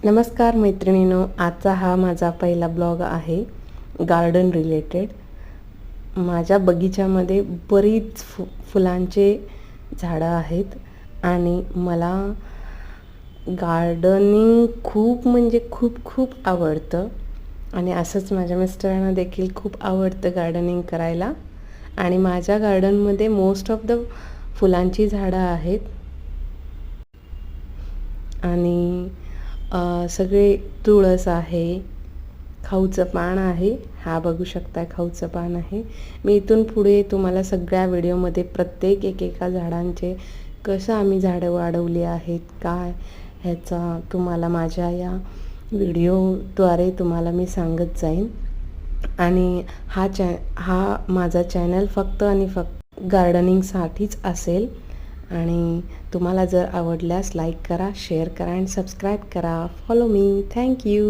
नमस्कार मैत्रिणींनो, आजचा हा माझा पहिला ब्लॉग आहे गार्डन रिलेटेड. माझ्या बगीच्यामध्ये बरीच फुलांचे झाडं आहेत आणि मला गार्डनिंग खूप म्हणजे खूप खूप आवडतं आणि असंच माझ्या मिस्टरांना देखील खूप आवडतं गार्डनिंग करायला. आणि माझ्या गार्डनमध्ये मोस्ट ऑफ द फुलांची झाडं आहेत आणि सगळे तुळस आहे, खाऊचं पान आहे, हा बघू शकता खाऊचं पान आहे. मी इथून पुढे तुम्हाला सगळ्या व्हिडिओमध्ये प्रत्येक एकेका झाडांचे कसं आम्ही झाडं वाढवली आहेत काय ह्याचा तुम्हाला माझ्या या व्हिडिओद्वारे तुम्हाला मी सांगत जाईन. आणि हा माझा चॅनल फक्त आणि फक्त गार्डनिंगसाठीच असेल आणि तुम्हाला जर आवडल्यास लाईक करा, शेअर करा आणि सबस्क्राईब करा. Follow me. थँक्यू.